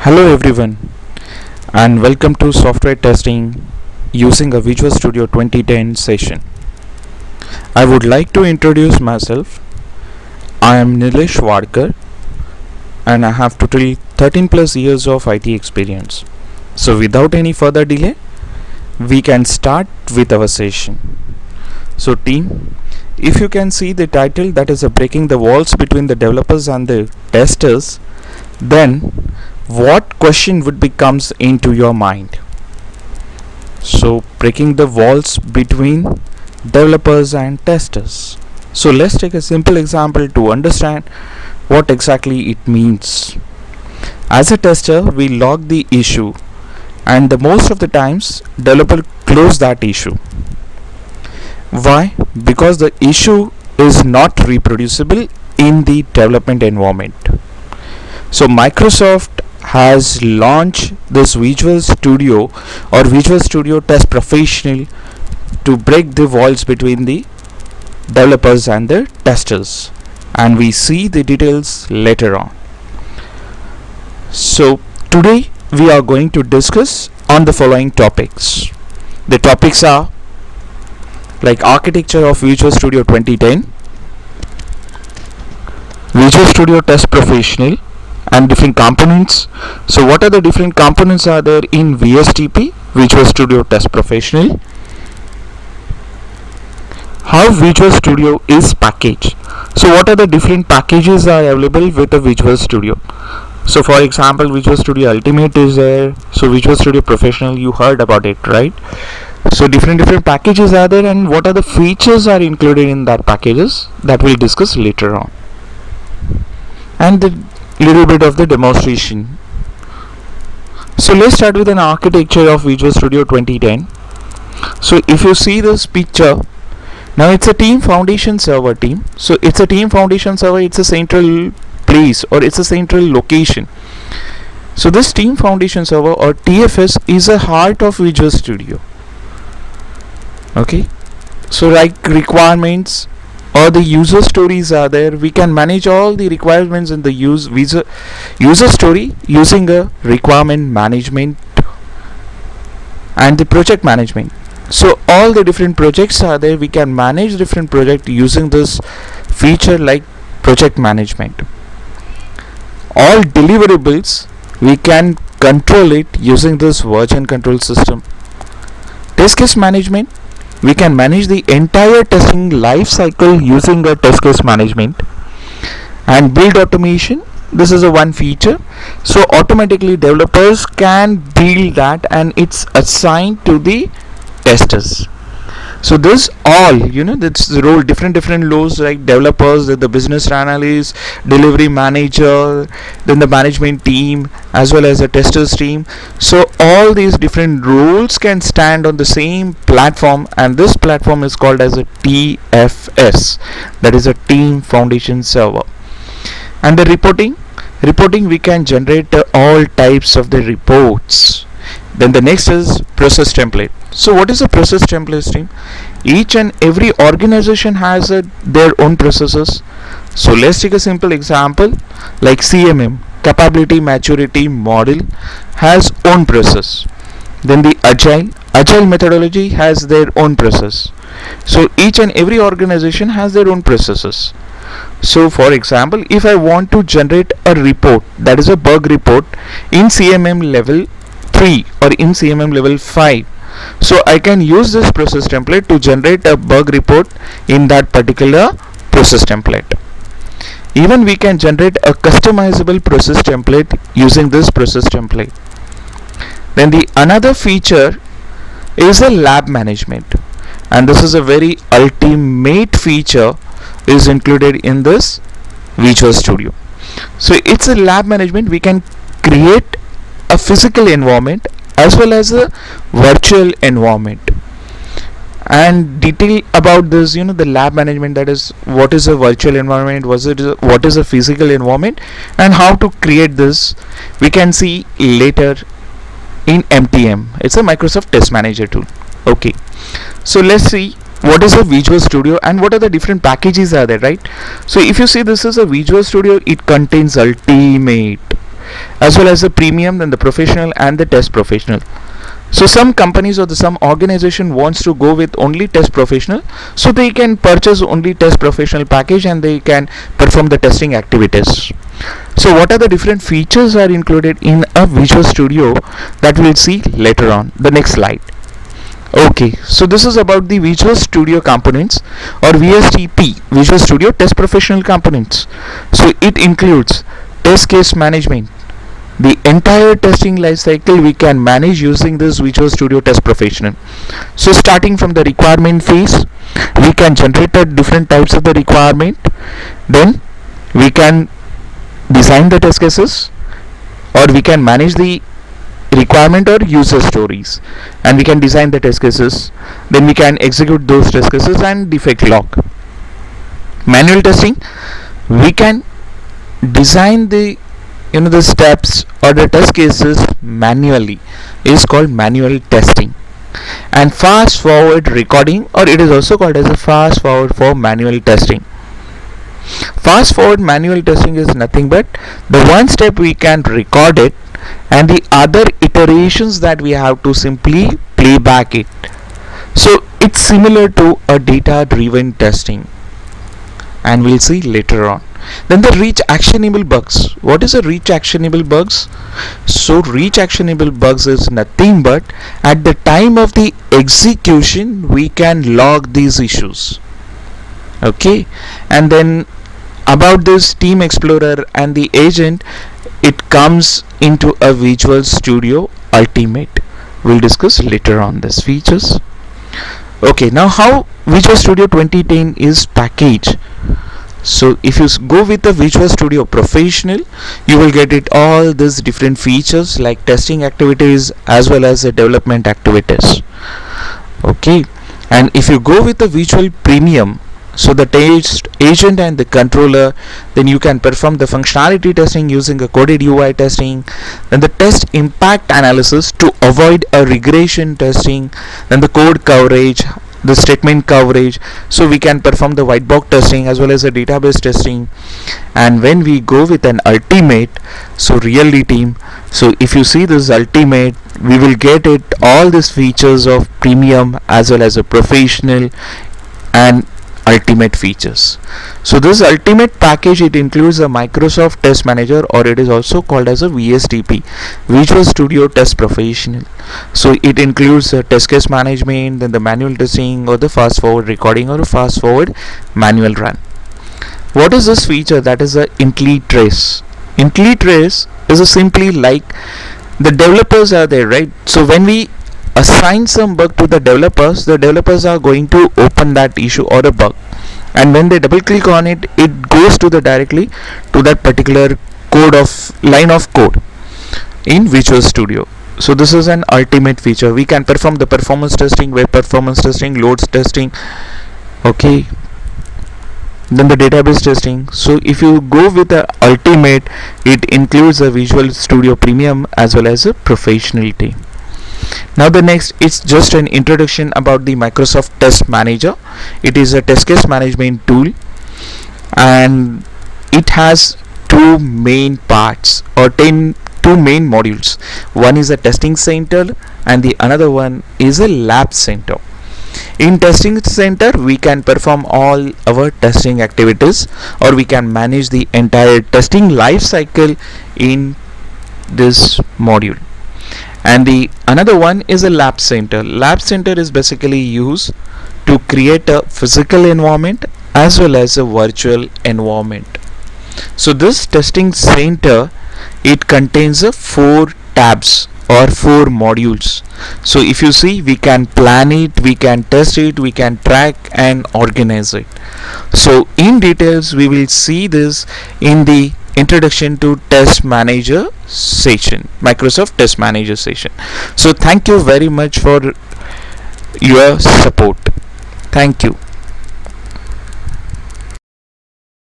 Hello everyone and welcome to software testing using a Visual Studio 2010 session. I would like to introduce myself. I am Nilesh Wadkar and I have totally 13 plus years of IT experience. So without any further delay, we can start with our session. So team, if you can see the title, that is breaking the walls between the developers and the testers, then what question would becomes into your mind? So breaking the walls between developers and testers. So let's take a simple example to understand what exactly it means. As a tester, we log the issue and the most of the times developer close that issue. Why? Because the issue is not reproducible in the development environment. So Microsoft has launched this Visual Studio or Visual Studio Test Professional to break the walls between the developers and the testers, and we see the details later on. So today we are going to discuss on the following topics. The topics are like architecture of Visual Studio 2010, Visual Studio Test Professional, and different components. So what are the different components are there in VSTP, Visual Studio Test Professional? How Visual Studio is packaged. So what are the different packages are available with the Visual Studio? So for example, Visual Studio Ultimate is there. So Visual Studio Professional, you heard about it, right? So different packages are there, and what are the features are included in that packages, that we'll discuss later on. And the little bit of the demonstration. So let's start with an architecture of Visual Studio 2010. So if you see this picture, now it's a team foundation server team. So it's a team foundation server, it's a central place or it's a central location. So this team foundation server or TFS is a heart of Visual Studio. Okay, so like requirements or the user stories are there. We can manage all the requirements in the user story using a requirement management and the project management. So all the different projects are there. We can manage different projects using this feature like project management. All deliverables we can control it using this version control system. Test case management, we can manage the entire testing life cycle using a test case management. And build automation, this is a one feature, so automatically developers can build that and it's assigned to the testers. So this all, that's the role, different roles like developers, the business analyst, delivery manager, then the management team as well as the testers team. So all these different roles can stand on the same platform, and this platform is called as a TFS, that is a team foundation server. And the reporting we can generate all types of the reports. Then the next is process template. So what is a process template team? Each and every organization has their own processes. So let's take a simple example like CMM, capability maturity model, has own process. Then the agile methodology has their own process. So each and every organization has their own processes. So for example, if I want to generate a report, that is a bug report in CMM level 3 or in CMM level 5, so I can use this process template to generate a bug report in that particular process template. Even we can generate a customizable process template using this process template. Then the another feature is a lab management, and this is a very ultimate feature is included in this Visual Studio. So it's a lab management. We can create a physical environment as well as a virtual environment, and detail about this, the lab management, that is what is a virtual environment, what is a physical environment, and how to create this we can see later in MTM. It's a Microsoft Test Manager tool. Okay, so let's see what is a Visual Studio and what are the different packages are there, right? So if you see, this is a Visual Studio, it contains Ultimate. as well as the premium, then the professional and the test professional. So some companies or some organization wants to go with only test professional, so they can purchase only test professional package and they can perform the testing activities. So what are the different features are included in a Visual Studio, that we'll see later on the next slide. Okay, so this is about the Visual Studio components, or VSTP, Visual Studio Test Professional components. So it includes test case management. The entire testing lifecycle we can manage using this Visual Studio Test Professional. So starting from the requirement phase, we can generate different types of the requirement. Then we can design the test cases, or we can manage the requirement or user stories, and we can design the test cases. Then we can execute those test cases and defect log. Manual testing, we can design the the steps or the test cases manually, is called manual testing. And fast forward recording, or it is also called as a fast forward for manual testing. Fast forward manual testing is nothing but the one step we can record it, and the other iterations that we have to simply play back it. So it's similar to a data driven testing, and we'll see later on. Then the reach actionable bugs. What is a reach actionable bugs? So reach actionable bugs is nothing but at the time of the execution we can log these issues. Okay, and then about this Team Explorer and the agent, it comes into a Visual Studio Ultimate. We'll discuss later on these features. Okay, now how Visual Studio 2010 is packaged. So if you go with the Visual Studio Professional, you will get it all these different features like testing activities as well as the development activities. Okay, and if you go with the Visual Premium, so the test agent and the controller, then you can perform the functionality testing using a coded UI testing, then the test impact analysis to avoid a regression testing, then the code coverage, the statement coverage, so we can perform the white box testing as well as the database testing. And when we go with an ultimate, so really team, so if you see this ultimate, we will get it all these features of premium as well as a professional and ultimate features. So this ultimate package, it includes a Microsoft Test Manager, or it is also called as a VSTP, Visual Studio Test Professional. So it includes test case management, then the manual testing, or the fast forward recording, or a fast forward manual run. What is this feature? That is a IntelliTrace. IntelliTrace is a simply like the developers are there, right? So when we assign some bug to the developers are going to open that issue or a bug, and when they double click on it, it goes to the directly to that particular code of line of code in Visual Studio. So this is an ultimate feature. We can perform the performance testing, web performance testing, loads testing, okay, then the database testing. So if you go with the ultimate, it includes a Visual Studio Premium as well as a professional team. Now the next, it's just an introduction about the Microsoft Test Manager. It is a test case management tool, and it has two main parts, or two main modules. One is a testing center and the another one is a lab center. In testing center, we can perform all our testing activities, or we can manage the entire testing life cycle in this module. And the another one is a lab center. Lab center is basically used to create a physical environment as well as a virtual environment. So this testing center, it contains a 4 tabs or 4 modules. So if you see, we can plan it, we can test it, we can track and organize it. So in details we will see this in the introduction to Test Manager session, Microsoft Test Manager session. So thank you very much for your support. Thank you.